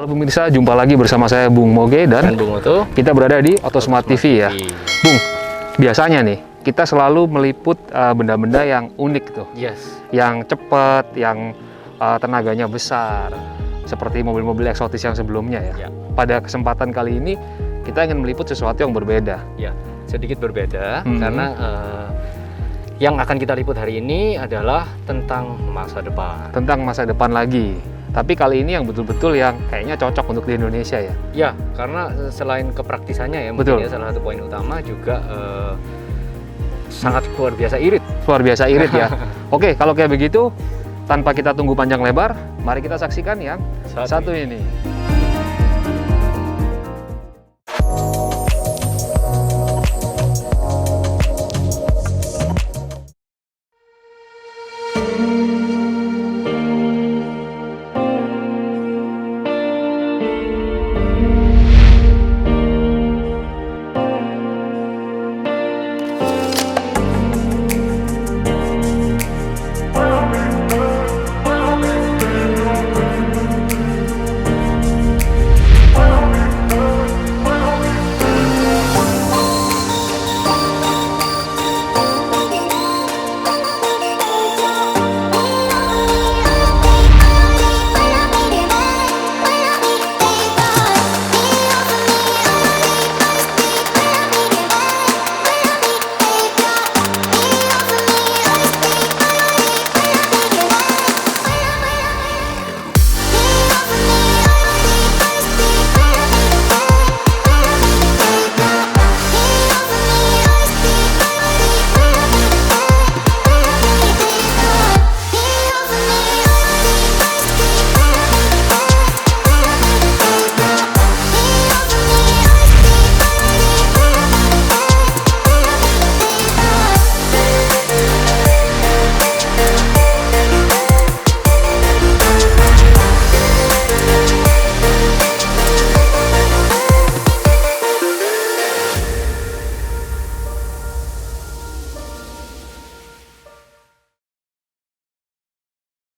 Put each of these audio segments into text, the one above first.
Halo pemirsa, jumpa lagi bersama saya Bung Moge dan Bung Oto. Kita berada di Autosmart TV ya. Bung, biasanya nih kita selalu meliput benda-benda yang unik tuh. Yes. Yang cepat, yang tenaganya besar, seperti mobil-mobil eksotis yang sebelumnya ya. Pada kesempatan kali ini kita ingin meliput sesuatu yang berbeda. Ya, sedikit berbeda karena yang akan kita liput hari ini adalah tentang masa depan. Tentang masa depan lagi. Tapi kali ini yang betul-betul yang kayaknya cocok untuk di Indonesia ya. Ya, karena selain kepraktisannya ya, betul. Mungkin ya salah satu poin utama juga sangat luar biasa irit. Luar biasa irit ya. Oke, kalau kayak begitu, tanpa kita tunggu panjang lebar, mari kita saksikan yang satu ini.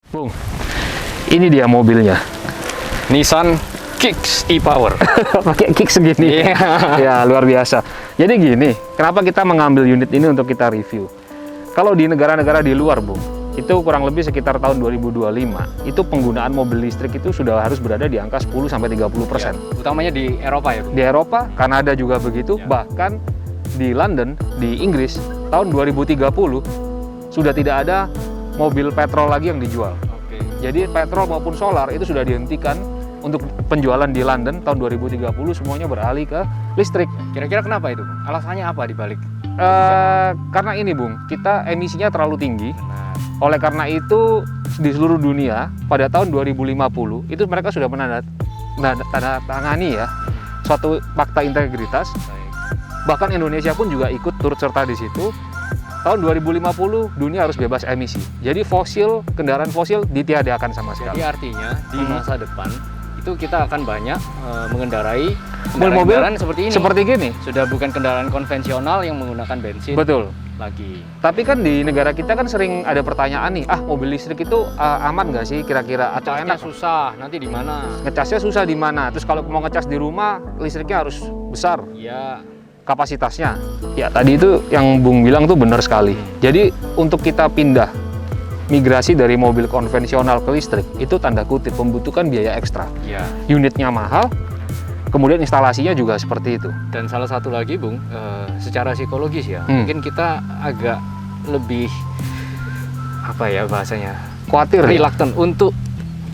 Bung, ini dia mobilnya. Nissan Kicks e-Power. Pakai kick segini. Ya, luar biasa. Jadi gini, kenapa kita mengambil unit ini untuk kita review? Kalau di negara-negara di luar, Bung, itu kurang lebih sekitar tahun 2025, itu penggunaan mobil listrik itu sudah harus berada di angka 10-30%. Ya, utamanya di Eropa ya, Bung? Di Eropa, Kanada juga begitu, Ya. bahkan di London, di Inggris, tahun 2030 sudah tidak ada mobil petrol lagi yang dijual. Oke. Jadi petrol maupun solar itu sudah dihentikan untuk penjualan di London tahun 2030, semuanya beralih ke listrik. Kira-kira kenapa itu, Bung? Alasannya apa dibalik? Karena ini, Bung, kita emisinya terlalu tinggi. Nah, Oleh karena itu di seluruh dunia pada tahun 2050 itu mereka sudah menandatangani ya suatu fakta integritas. baik. Bahkan Indonesia pun juga ikut turut serta di situ. Tahun 2050 dunia harus bebas emisi. Jadi kendaraan fosil ditiadakan sama Jadi sekali. artinya di masa depan itu kita akan banyak mengendarai Mobil-mobil kendaraan seperti ini. Seperti gini. Sudah bukan kendaraan konvensional yang menggunakan bensin Betul. lagi. Tapi kan di negara kita kan sering ada pertanyaan nih, mobil listrik itu aman nggak sih kira-kira atau Ngecasnya enak? susah, nanti di mana? Ngecasnya susah di mana? Terus kalau mau ngecas di rumah, listriknya harus besar Ya, kapasitasnya. Ya tadi itu yang Bung bilang tuh benar sekali. Jadi untuk kita pindah migrasi dari mobil konvensional ke listrik itu tanda kutip membutuhkan biaya ekstra. ya. Unitnya mahal, kemudian instalasinya juga seperti itu. Dan salah satu lagi, Bung, secara psikologis ya, Hmm. mungkin kita agak lebih apa ya bahasanya? Khawatir ya? Reluctant untuk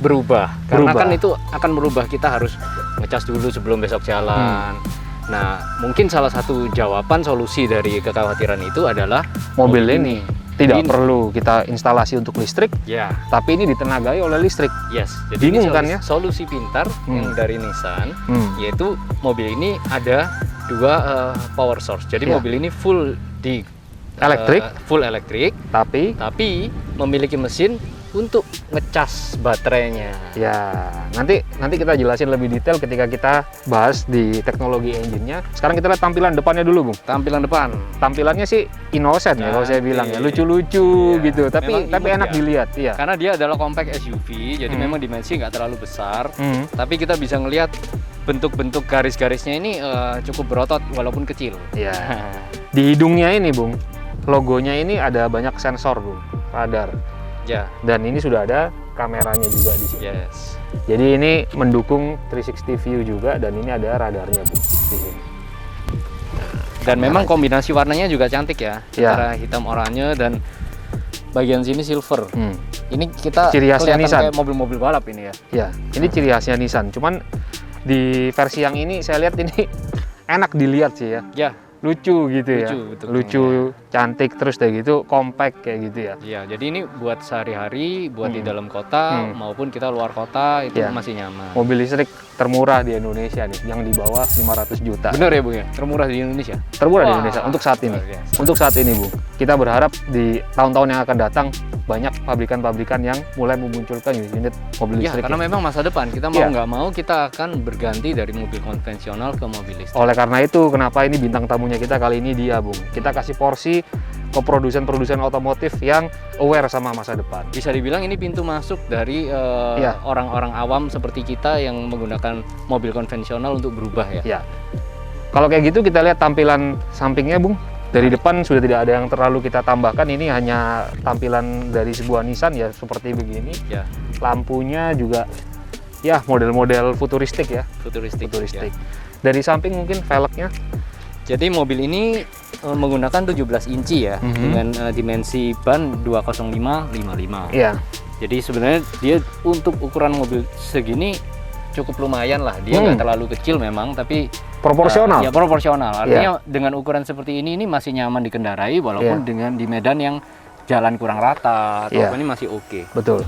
berubah. Karena Berubah. kan itu akan merubah, kita harus ngecas dulu sebelum besok jalan. Nah, mungkin salah satu jawaban solusi dari kekhawatiran itu adalah Mobil ini tidak Ini- perlu kita instalasi untuk listrik, ya, tapi ini ditenagai oleh listrik. yes. Jadi Bingung ini kan ya? solusi pintar yang dari Nissan, yaitu mobil ini ada dua power source. Jadi Ya. mobil ini full di Elektrik. full elektrik, Tapi tapi memiliki mesin untuk ngecas baterainya. Ya, nanti kita jelasin lebih detail ketika kita bahas di teknologi engine-nya. Sekarang kita lihat tampilan depannya dulu, Bung. Tampilan depan. Tampilannya sih innocent ya kalau saya bilang ya, lucu-lucu Iya. gitu, tapi Memang imut enak ya. dilihat, iya. Karena dia adalah compact SUV, jadi memang dimensi nggak terlalu besar. Hmm. Tapi kita bisa ngelihat bentuk-bentuk garis-garisnya ini cukup berotot walaupun kecil. Iya. Di hidungnya ini, Bung, logonya ini ada banyak sensor, Bung, radar. Ya, Dan ini sudah ada kameranya juga di sini. yes. Jadi ini mendukung 360 view juga, dan ini ada radarnya, Bung, di sini. Dan memang kombinasi warnanya juga cantik ya, Ya. antara hitam oranye dan bagian sini silver. Hmm. Ini kita Ciri khasnya kelihatan Nissan. kayak mobil-mobil balap ini ya. Ya, ini ciri khasnya Nissan. Cuman di versi yang ini saya lihat ini enak dilihat sih ya. Ya, Lucu gitu ya. Lucu, betul. Lucu, cantik, terus kayak gitu, compact kayak gitu ya. ya. Jadi ini buat sehari-hari, buat di dalam kota maupun kita luar kota itu Ya. masih nyaman. Mobil listrik termurah di Indonesia nih, yang di bawah 500 juta. Bener ya Bung ya? Termurah di Indonesia? Termurah di Wah, Indonesia untuk saat ini. luar biasa. Untuk saat ini, Bung. Kita berharap di tahun-tahun yang akan datang banyak pabrikan-pabrikan yang mulai memunculkan unit mobil Ya, listrik. karena memang masa depan kita mau Ya. nggak mau kita akan berganti dari mobil konvensional ke mobil listrik. Oleh karena itu, kenapa ini bintang tamunya kita kali ini dia, Bung. Kita kasih porsi ke produsen-produsen otomotif yang aware sama masa depan. Bisa dibilang ini pintu masuk dari Ya. orang-orang awam seperti kita yang menggunakan mobil konvensional untuk berubah ya. Ya. Kalau kayak gitu kita lihat tampilan sampingnya, Bung. Dari depan sudah tidak ada yang terlalu kita tambahkan. Ini hanya tampilan dari sebuah Nissan ya, seperti begini. Ya, Lampunya juga ya model-model futuristik ya, futuristik. futuristik. Ya. Dari samping mungkin velgnya. Jadi mobil ini menggunakan 17 inci ya, dengan dimensi ban 205/55. Iya. Jadi sebenarnya dia untuk ukuran mobil segini cukup lumayan lah. Dia nggak terlalu kecil memang, tapi Proporsional. ya proporsional. Artinya dengan ukuran seperti ini masih nyaman dikendarai walaupun dengan di medan yang jalan kurang rata atau Iya. apa ini masih oke. Betul.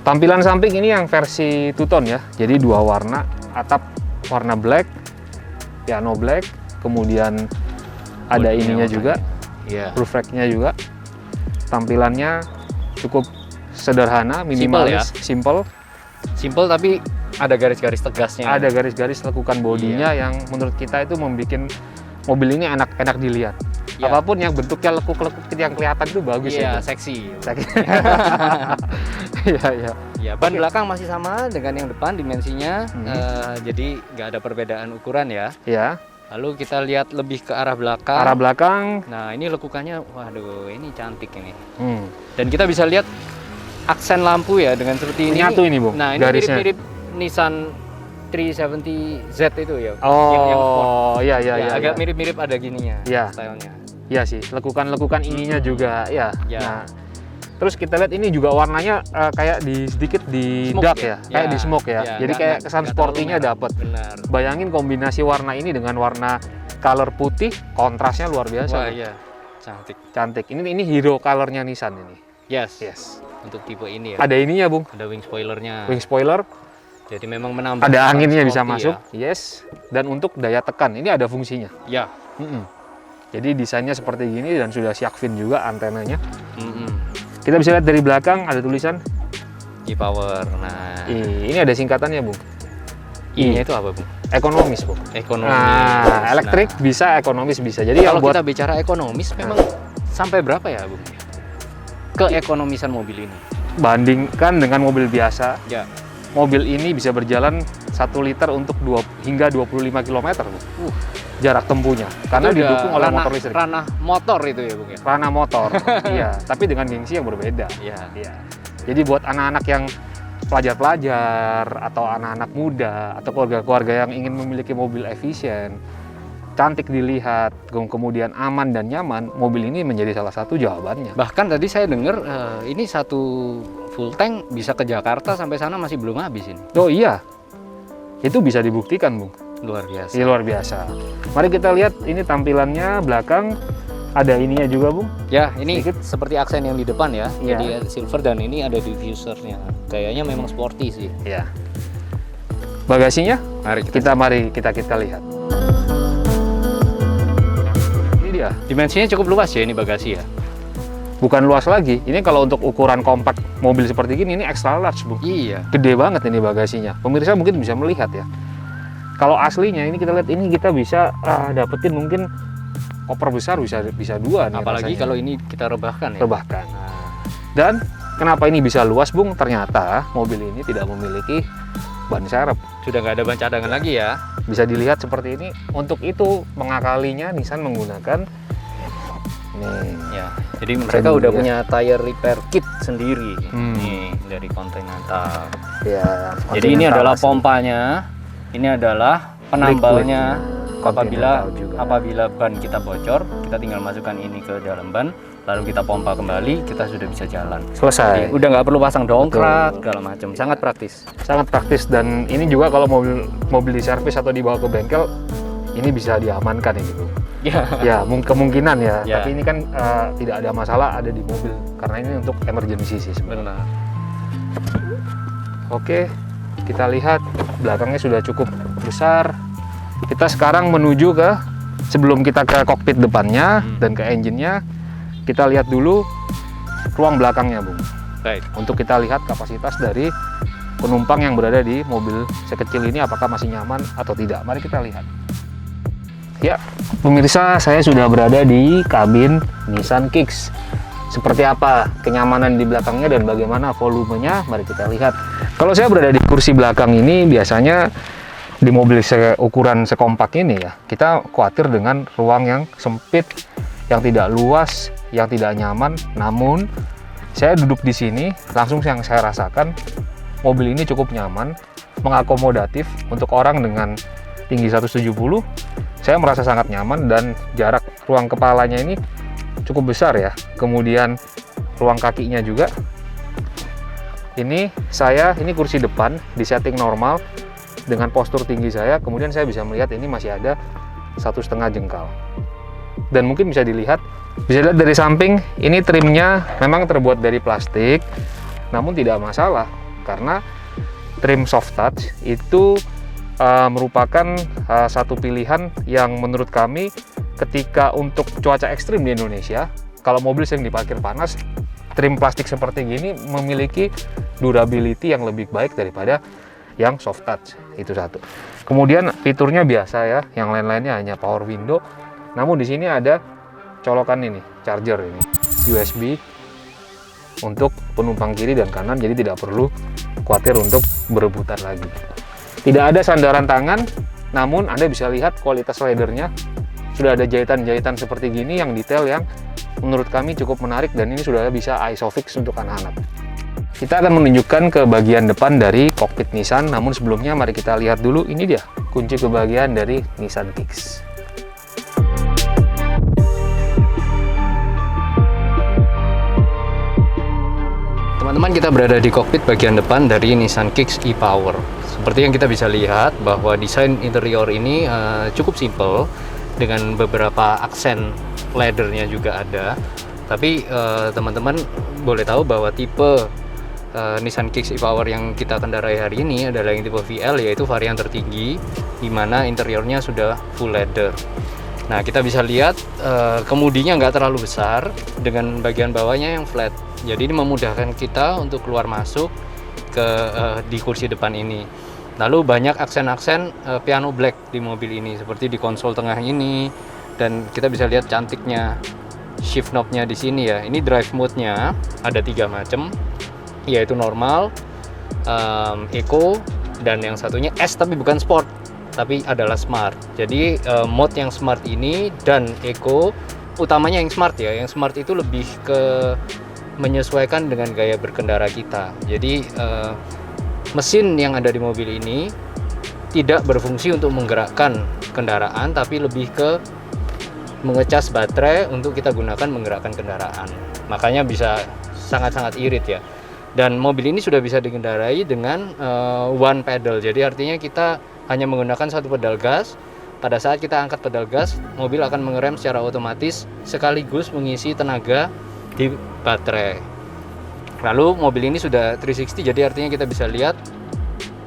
Tampilan samping ini yang versi two-tone ya. Jadi dua warna, atap warna black, piano black, kemudian ada Bodinya ininya warna juga, Iya. roof rack-nya juga. Tampilannya cukup sederhana, minimalis, simple. Simple tapi ada garis-garis tegasnya. Ada garis-garis lekukan bodinya yang menurut kita itu membuat mobil ini enak dilihat. Iya. Apapun yang bentuknya lekuk-lekuk yang kelihatan itu bagus Iya, ya. seksi. Iya, iya. Ya, ban belakang masih sama dengan yang depan dimensinya. Jadi nggak ada perbedaan ukuran ya. Ya. Lalu kita lihat lebih ke arah belakang. Arah belakang. Nah, ini lekukannya, waduh, ini cantik ini. Hmm. Dan kita bisa lihat aksen lampu ya dengan seperti ini. Nyatu ini, Bung, Nah, ini garisnya. mirip-mirip Nissan 370Z itu ya. Oh, yang sport. iya. Agak mirip-mirip ada gininya. Iya. Stylenya. Iya sih, lekukan-lekukan ininya juga, ya. Ya. Nah, terus kita lihat ini juga warnanya kayak sedikit di Smoke dark ya? ya, kayak Ya, di smoke ya. ya, Jadi nggak- kayak nggak- kesan nggak sportinya terlalu merah. dapat. Benar. Bayangin kombinasi warna ini dengan warna color putih, kontrasnya luar biasa. Wah, Bung. iya. Cantik. Cantik. Ini hero colornya Nissan ini. Yes. Yes. Untuk tipe ini ya. Ada ininya, Bung. Ada wing spoilernya. Wing spoiler, Jadi memang menambah. ada kesan anginnya bisa sporty masuk. Yes. Dan untuk daya tekan, ini ada fungsinya. Ya. Mm-mm. Jadi desainnya seperti gini dan sudah Shark-fin juga antenanya. Mm-mm. Kita bisa lihat dari belakang ada tulisan E-Power. Nah, ini ada singkatannya, Bung. I-nya itu apa, Bung? Ekonomis, Bung. Ekonomis. Nah, elektrik bisa, ekonomis bisa. Jadi Kalau yang buat kita bicara ekonomis, memang sampai berapa ya, Bung? Keekonomisan mobil ini. bandingkan dengan mobil biasa, Ya. mobil ini bisa berjalan 1 liter untuk hingga 25 km, Bung. Jarak tempuhnya. Karena Itu udah didukung oleh ranah- motor listrik. Ranah motor itu ya, Bung ya. Ranah motor. Iya, tapi dengan gengsi yang berbeda. Iya. Iya. Jadi buat anak-anak yang pelajar-pelajar atau anak-anak muda atau keluarga-keluarga yang ingin memiliki mobil efisien, cantik dilihat, kemudian aman dan nyaman, mobil ini menjadi salah satu jawabannya. Bahkan tadi saya dengar ini satu full tank bisa ke Jakarta sampai sana masih belum habis ini. Oh iya, itu bisa dibuktikan, Bung. Luar biasa. Ini luar biasa. Mari kita lihat ini tampilannya belakang, ada ininya juga, Bung. Ya, ini Sedikit. seperti aksen yang di depan ya. Iya. Jadi silver dan ini ada diffusernya. Kayaknya memang sporty sih. Ya. Bagasinya, Mari mari kita lihat. Ini dia. Dimensinya cukup luas ya ini bagasi ya. bukan luas lagi. Ini kalau untuk ukuran kompak mobil seperti gini, ini extra large, Bung. Iya. Gede banget ini bagasinya. Pemirsa mungkin bisa melihat ya. Kalau aslinya ini kita lihat, ini kita bisa dapetin mungkin koper besar, bisa 2 nih. Apalagi rasanya. kalau ini kita rebahkan ya. Rebahkan. Nah, Dan kenapa ini bisa luas, Bung? Ternyata mobil ini tidak memiliki ban serep. sudah nggak ada ban cadangan lagi ya. Bisa dilihat seperti ini. Untuk itu mengakalinya Nissan menggunakan nih. Ya, jadi mereka udah ya. punya tire repair kit sendiri Hmm. nih dari Continental. Ya, Jadi ini Continental adalah asli. pompanya, ini adalah penambalnya. Continental juga. Apabila ban kita bocor, kita tinggal masukkan ini ke dalam ban, lalu kita pompa kembali, kita sudah bisa jalan. Selesai. Jadi, udah nggak perlu pasang dongkrak segala macam, sangat praktis. Sangat praktis, dan ini juga kalau mobil diservis atau dibawa ke bengkel, ini bisa diamankan ya gitu. Ya, Ya, kemungkinan ya. Ya. Tapi ini kan tidak ada masalah ada di mobil karena ini untuk emergency sih sebenarnya. benar. Oke, kita lihat belakangnya sudah cukup besar. Kita sekarang menuju ke, sebelum kita ke kokpit depannya dan ke engine-nya, kita lihat dulu ruang belakangnya, Bung. Baik. Untuk kita lihat kapasitas dari penumpang yang berada di mobil sekecil ini apakah masih nyaman atau tidak. Mari kita lihat. Ya, pemirsa, saya sudah berada di kabin Nissan Kicks. Seperti apa kenyamanan di belakangnya dan bagaimana volumenya, mari kita lihat. Kalau saya berada di kursi belakang ini, biasanya di mobil ukuran sekompak ini ya, kita khawatir dengan ruang yang sempit, yang tidak luas, yang tidak nyaman. Namun, saya duduk di sini, langsung yang saya rasakan, mobil ini cukup nyaman, mengakomodatif untuk orang dengan tinggi 170. Saya merasa sangat nyaman dan jarak ruang kepalanya ini cukup besar ya. Kemudian ruang kakinya juga. Ini kursi depan di setting normal dengan postur tinggi saya. Kemudian saya bisa melihat ini masih ada 1,5 jengkal. Dan mungkin bisa dilihat dari samping, ini trimnya memang terbuat dari plastik, namun tidak masalah karena trim soft touch itu merupakan satu pilihan yang menurut kami ketika untuk cuaca ekstrim di Indonesia, kalau mobil sering diparkir panas, trim plastik seperti gini memiliki durability yang lebih baik daripada yang soft touch. Itu satu. Kemudian fiturnya biasa ya, yang lain-lainnya hanya power window. Namun di sini ada colokan ini, charger ini, USB untuk penumpang kiri dan kanan, jadi tidak perlu khawatir untuk berebutan lagi. Tidak ada sandaran tangan, namun Anda bisa lihat kualitas leathernya. Sudah ada jahitan-jahitan seperti gini yang detail yang menurut kami cukup menarik, dan ini sudah bisa ISOFIX untuk anak-anak. Kita akan menunjukkan ke bagian depan dari kokpit Nissan, namun sebelumnya mari kita lihat dulu, ini dia kunci kebahagiaan dari Nissan Kicks. Teman-teman, kita berada di kokpit bagian depan dari Nissan Kicks e-Power. Seperti yang kita bisa lihat bahwa desain interior ini cukup simple dengan beberapa aksen leathernya juga ada. Tapi teman-teman boleh tahu bahwa tipe Nissan Kicks e-Power yang kita kendarai hari ini adalah yang tipe VL, yaitu varian tertinggi di mana interiornya sudah full leather. Nah, kita bisa lihat kemudinya nggak terlalu besar dengan bagian bawahnya yang flat. Jadi ini memudahkan kita untuk keluar masuk di kursi depan ini. Lalu banyak aksen-aksen piano black di mobil ini, seperti di konsol tengah ini, dan kita bisa lihat cantiknya shift knob-nya di sini ya. Ini drive mode-nya ada 3 macam, yaitu normal, eco, dan yang satunya S tapi bukan sport, tapi adalah smart. Jadi mode yang smart ini dan eco, utamanya yang smart ya. Yang smart itu lebih ke menyesuaikan dengan gaya berkendara kita. Jadi mesin yang ada di mobil ini tidak berfungsi untuk menggerakkan kendaraan, tapi lebih ke mengecas baterai untuk kita gunakan menggerakkan kendaraan. Makanya bisa sangat-sangat irit ya. Dan mobil ini sudah bisa dikendarai dengan one pedal. Jadi artinya kita hanya menggunakan satu pedal gas. Pada saat kita angkat pedal gas, mobil akan mengerem secara otomatis sekaligus mengisi tenaga di baterai. Lalu mobil ini sudah 360, jadi artinya kita bisa lihat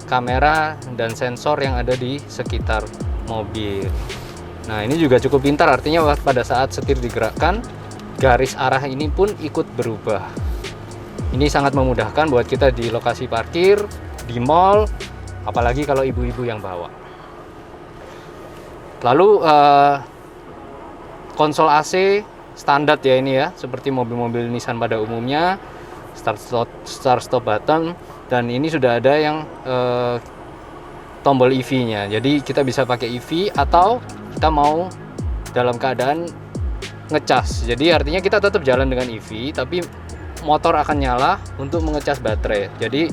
kamera dan sensor yang ada di sekitar mobil. Nah, ini juga cukup pintar, artinya pada saat setir digerakkan, garis arah ini pun ikut berubah. Ini sangat memudahkan buat kita di lokasi parkir, di mall, apalagi kalau ibu-ibu yang bawa. Lalu konsol AC standar ya ini ya, seperti mobil-mobil Nissan pada umumnya, start stop button, dan ini sudah ada yang tombol EV-nya. Jadi kita bisa pakai EV atau kita mau dalam keadaan ngecas. Jadi artinya kita tetap jalan dengan EV, tapi motor akan nyala untuk mengecas baterai. Jadi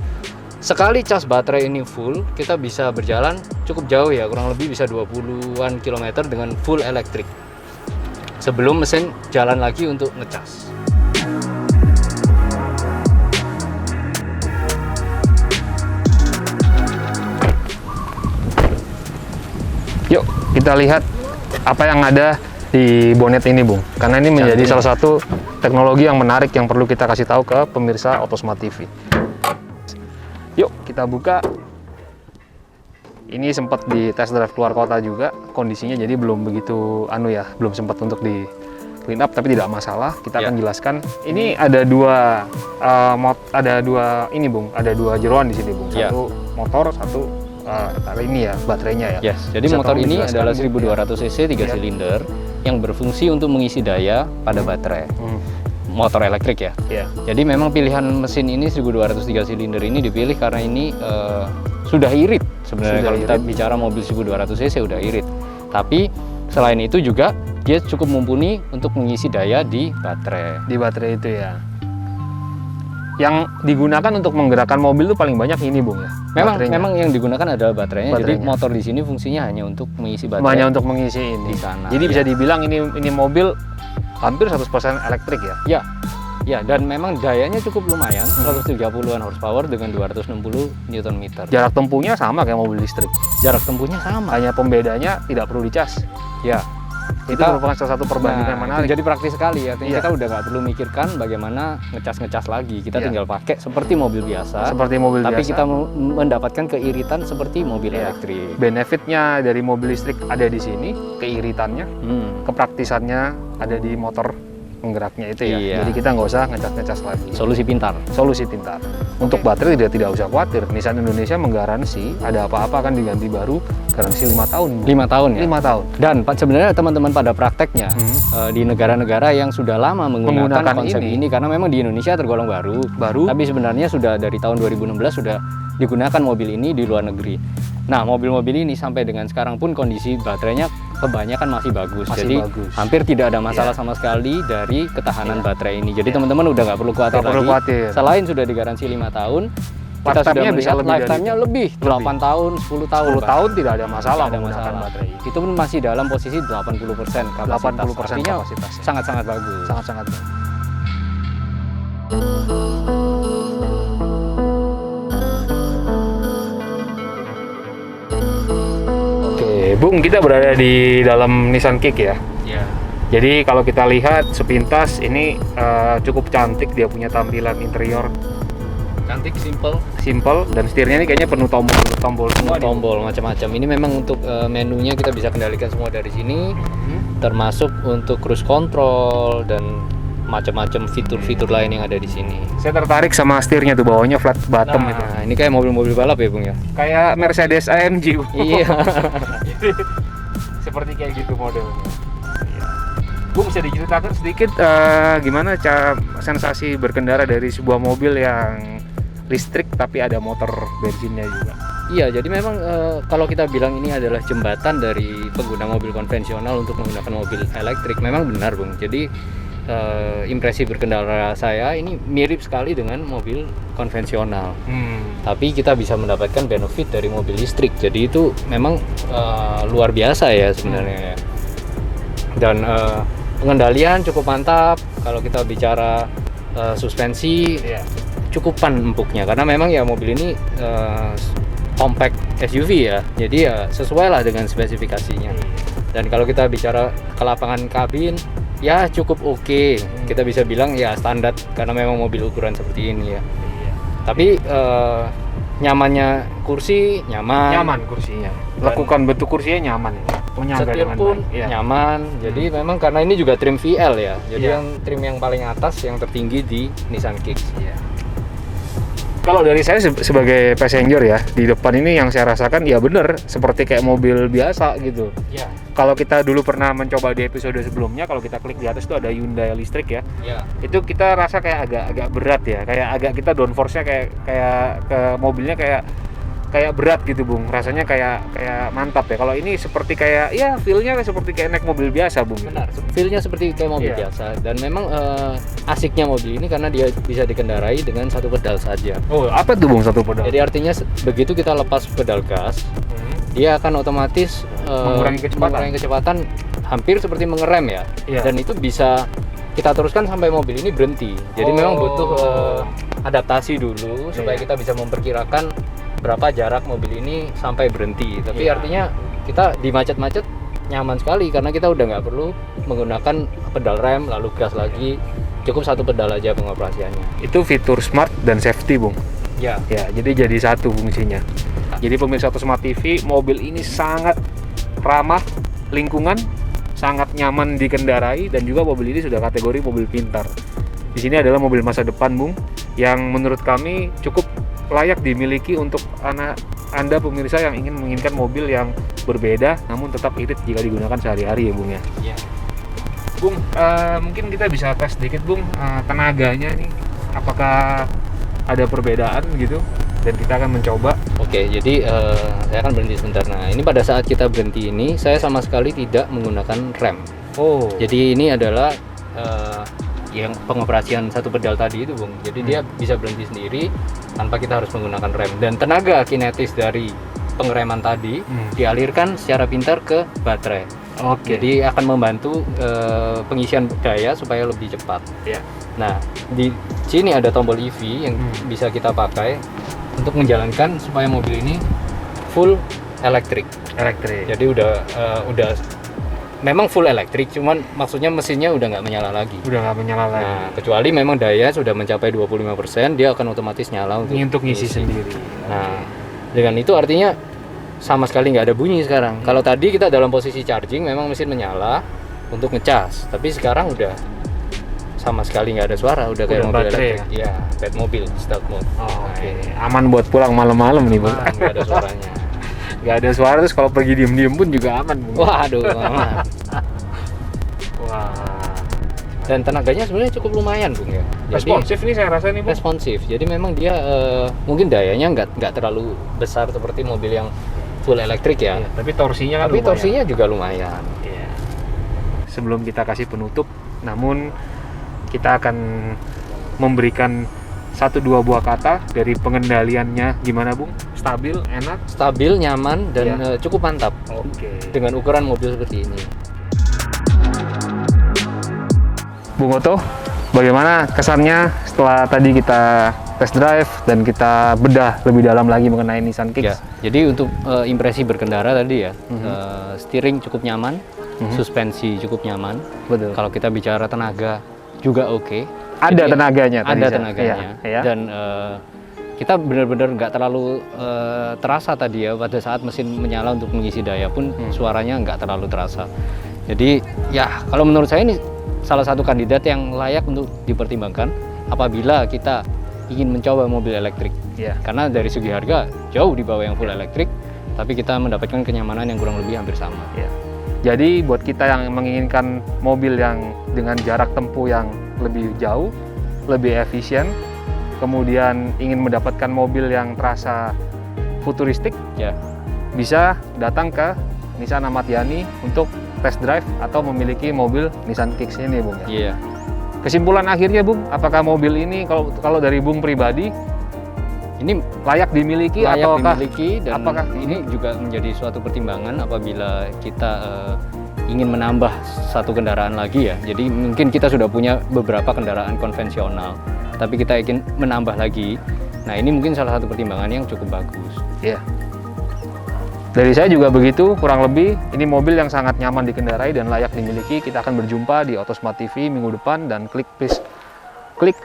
sekali cas baterai ini full, kita bisa berjalan cukup jauh ya, kurang lebih bisa 20-an kilometer dengan full elektrik. Sebelum mesin jalan lagi untuk ngecas. Yuk kita lihat apa yang ada di bonet ini, Bung. Karena ini menjadi salah satu teknologi yang menarik yang perlu kita kasih tahu ke pemirsa Autosmart TV. Yuk kita buka. Ini sempat di test drive keluar kota juga kondisinya, jadi belum begitu belum sempat untuk di clean up, tapi tidak masalah. Kita akan jelaskan. Ini ada dua ini, Bung. Ada dua jeroan di sini, Bung. Satu motor, satu ini ya baterainya ya. Yes. Jadi motor ini adalah 1200 cc 3 silinder yang berfungsi untuk mengisi daya pada baterai. Motor elektrik ya. Jadi memang pilihan mesin ini 1200 3 silinder ini dipilih karena ini sudah irit sebenarnya. Kalau kita bicara mobil 1200 cc udah irit. Tapi selain itu juga dia cukup mumpuni untuk mengisi daya di baterai. Di baterai itu ya. Yang digunakan untuk menggerakkan mobil itu paling banyak ini, Bung ya. Memang yang digunakan adalah baterainya. Jadi motor di sini fungsinya hanya untuk mengisi baterai. Hanya untuk mengisi ini. Di sana. Jadi bisa dibilang ini mobil hampir 100% elektrik ya. Ya, dan memang dayanya cukup lumayan, 130-an horsepower dengan 260 Nm. Jarak tempuhnya sama kayak mobil listrik. Jarak tempuhnya sama. Hanya pembedanya tidak perlu dicas. Ya. Itu merupakan salah satu perbandingan yang menarik. Jadi praktis sekali ya. Kita udah nggak perlu mikirkan bagaimana ngecas-ngecas lagi. Kita tinggal pakai seperti mobil biasa. Tapi kita mendapatkan keiritan seperti mobil elektrik. Benefitnya dari mobil listrik ada di sini, keiritannya, kepraktisannya ada di motor penggeraknya itu ya. Jadi kita nggak usah ngecas-ngecas lagi. Solusi pintar. Untuk baterai tidak usah khawatir. Nissan Indonesia menggaransi ada apa-apa kan diganti baru, garansi 5 tahun. 5 tahun ya. 5 tahun. Dan sebenarnya teman-teman pada prakteknya di negara-negara yang sudah lama menggunakan konsep ini karena memang di Indonesia tergolong baru. Tapi sebenarnya sudah dari tahun 2016 sudah digunakan mobil ini di luar negeri. Nah, mobil-mobil ini sampai dengan sekarang pun kondisi baterainya kebanyakan masih bagus. Jadi hampir tidak ada masalah sama sekali dari ketahanan baterai ini. Jadi teman-teman udah nggak perlu khawatir lagi. Selain sudah digaransi 5 tahun, kita sudah melihat lifetime-nya lebih 8 tahun, 10 tahun. 10 tahun tidak ada masalah menggunakan baterai. Itu pun masih dalam posisi 80% kapasitas. 80% kapasitas. Sangat-sangat bagus. Sangat-sangat bagus. Bung, kita berada di dalam Nissan Kick ya. Iya. Jadi kalau kita lihat sepintas ini cukup cantik, dia punya tampilan interior. Cantik, simple, dan setirnya ini kayaknya penuh tombol macam-macam. Ini memang untuk menunya kita bisa kendalikan semua dari sini, termasuk untuk cruise control dan macam-macam fitur-fitur lain yang ada di sini. Saya tertarik sama setirnya tuh, bawahnya flat bottom itu. Ini kayak mobil-mobil balap ya, Bung ya? Kayak Mercedes AMG. Iya. Seperti kayak gitu modelnya. Bung, bisa diceritakan sedikit gimana cara sensasi berkendara dari sebuah mobil yang listrik tapi ada motor bensinnya juga? Iya, jadi memang kalau kita bilang ini adalah jembatan dari pengguna mobil konvensional untuk menggunakan mobil elektrik, memang benar, Bung. Jadi impresi berkendara saya ini mirip sekali dengan mobil konvensional. Tapi kita bisa mendapatkan benefit dari mobil listrik. Jadi itu memang luar biasa ya sebenarnya. Dan pengendalian cukup mantap. Kalau kita bicara suspensi, cukupan empuknya karena memang ya mobil ini compact SUV ya. Jadi ya sesuai lah dengan spesifikasinya. Dan kalau kita bicara kelapangan kabin, ya cukup oke. Kita bisa bilang ya standar karena memang mobil ukuran seperti ini ya. Tapi nyamannya kursi nyaman kursinya. Lekukan bentuk kursinya nyaman ya. Menyangga setir dengan pun baik, iya. nyaman. Jadi memang karena ini juga trim VL ya. Jadi Iya. yang trim yang paling atas yang tertinggi di Nissan Kicks. Kalau dari saya sebagai passenger ya, di depan ini yang saya rasakan ya bener seperti kayak mobil biasa gitu. Ya. Kalau kita dulu pernah mencoba di episode sebelumnya, kalau kita klik di atas itu ada Hyundai listrik ya. Ya. Itu kita rasa kayak agak berat ya, kayak agak kita downforce-nya kayak ke mobilnya kayak berat gitu Bung, rasanya kayak mantap ya. Kalau ini seperti kayak ya feel-nya seperti kayak naik mobil biasa Bung. Benar, feel-nya seperti kayak mobil Iya. biasa. Dan memang asiknya mobil ini karena dia bisa dikendarai dengan satu pedal saja. Oh apa tuh Bung satu pedal? Jadi artinya begitu kita lepas pedal gas, dia akan otomatis mengurangi kecepatan hampir seperti mengerem ya. Iya. Dan itu bisa kita teruskan sampai mobil ini berhenti. Jadi memang butuh adaptasi dulu supaya kita bisa memperkirakan berapa jarak mobil ini sampai berhenti. Tapi Iya. artinya kita di macet-macet nyaman sekali karena kita udah nggak perlu menggunakan pedal rem lalu gas lagi, cukup satu pedal aja pengoperasiannya. Itu fitur smart dan safety Bung. Ya. Ya, jadi satu fungsinya. Jadi pemirsa Smart TV, mobil ini sangat ramah lingkungan, sangat nyaman dikendarai, dan juga mobil ini sudah kategori mobil pintar. Di sini adalah mobil masa depan Bung, yang menurut kami cukup layak dimiliki untuk Anda pemirsa yang menginginkan mobil yang berbeda namun tetap irit jika digunakan sehari-hari ya Bung ya. Iya. Bung, mungkin kita bisa tes sedikit Bung, tenaganya nih apakah ada perbedaan gitu, dan kita akan mencoba. Oke, jadi saya akan berhenti sebentar. Nah, ini pada saat kita berhenti ini, saya sama sekali tidak menggunakan rem. Oh, Jadi ini adalah yang pengoperasian satu pedal tadi itu, Bung. Jadi dia bisa berhenti sendiri tanpa kita harus menggunakan rem. Dan tenaga kinetis dari pengereman tadi dialirkan secara pintar ke baterai. oke. Jadi akan membantu pengisian daya supaya lebih cepat. Ya. Nah, di sini ada tombol EV yang bisa kita pakai untuk menjalankan supaya mobil ini full elektrik. Elektrik. Jadi udah memang full elektrik, cuman maksudnya mesinnya udah nggak menyala lagi. Udah nggak menyala lagi. Nah, kecuali memang daya sudah mencapai 25%, dia akan otomatis nyala Untuk ngisi sendiri. Nah, dengan itu artinya sama sekali nggak ada bunyi sekarang. Kalau tadi kita dalam posisi charging, memang mesin menyala untuk ngecas, tapi sekarang udah sama sekali nggak ada suara, udah kayak Udah mobil baterai elektrik. Iya, bed mobil, stealth mode. Oh, Nah, oke. ini. Aman buat pulang malam-malam nih Bung. Nggak ada suaranya. Nggak ada suara, terus kalau pergi diem-diem pun juga aman Bung. Waduh, aman. Wah. Dan tenaganya sebenarnya cukup lumayan, Bung ya. Jadi, Responsif nih saya rasa nih Bung. responsif. Jadi memang dia mungkin dayanya nggak terlalu besar seperti mobil yang full elektrik ya. Iya, tapi torsinya kan Tapi lumayan. torsinya juga lumayan. Iya. Sebelum kita kasih penutup, namun kita akan memberikan 1-2 buah kata dari pengendaliannya gimana Bung? Stabil, enak? Stabil, nyaman, dan Iya. cukup mantap Oke. dengan ukuran mobil seperti ini. Bung Oto, bagaimana kesannya setelah tadi kita test drive dan kita bedah lebih dalam lagi mengenai Nissan Kicks? Ya, jadi untuk impresi berkendara tadi ya, steering cukup nyaman, suspensi cukup nyaman. Betul. Kalau kita bicara tenaga juga oke. Ada Jadi, tenaganya tadi ada saya- tenaganya. iya. Dan kita benar-benar nggak terlalu terasa tadi ya pada saat mesin menyala untuk mengisi daya pun suaranya nggak terlalu terasa. Jadi ya kalau menurut saya ini salah satu kandidat yang layak untuk dipertimbangkan apabila kita ingin mencoba mobil elektrik. Iya. Karena dari segi harga jauh di bawah yang full elektrik, tapi kita mendapatkan kenyamanan yang kurang lebih hampir sama. Iya. Jadi buat kita yang menginginkan mobil yang dengan jarak tempuh yang lebih jauh, lebih efisien, kemudian ingin mendapatkan mobil yang terasa futuristik, Ya, bisa datang ke Nissan Ahmad Yani untuk test drive atau memiliki mobil Nissan Kicks ini, Bung. Ya. iya. Kesimpulan akhirnya, Bung, apakah mobil ini kalau dari Bung pribadi Ini layak dimiliki layak ataukah dimiliki dan apakah ini juga menjadi suatu pertimbangan apabila kita ingin menambah satu kendaraan lagi ya. Jadi mungkin kita sudah punya beberapa kendaraan konvensional, tapi kita ingin menambah lagi. Nah, ini mungkin salah satu pertimbangan yang cukup bagus. ya? Dari saya juga begitu, kurang lebih ini mobil yang sangat nyaman dikendarai dan layak dimiliki. Kita akan berjumpa di Autosmart TV minggu depan, dan klik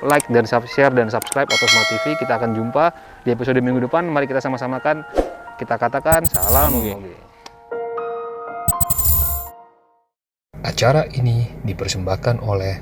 like dan share dan subscribe Autosmart TV. Kita akan jumpa di episode minggu depan. Mari kita sama-samakan kita katakan salam Oke. mobil. Acara ini dipersembahkan oleh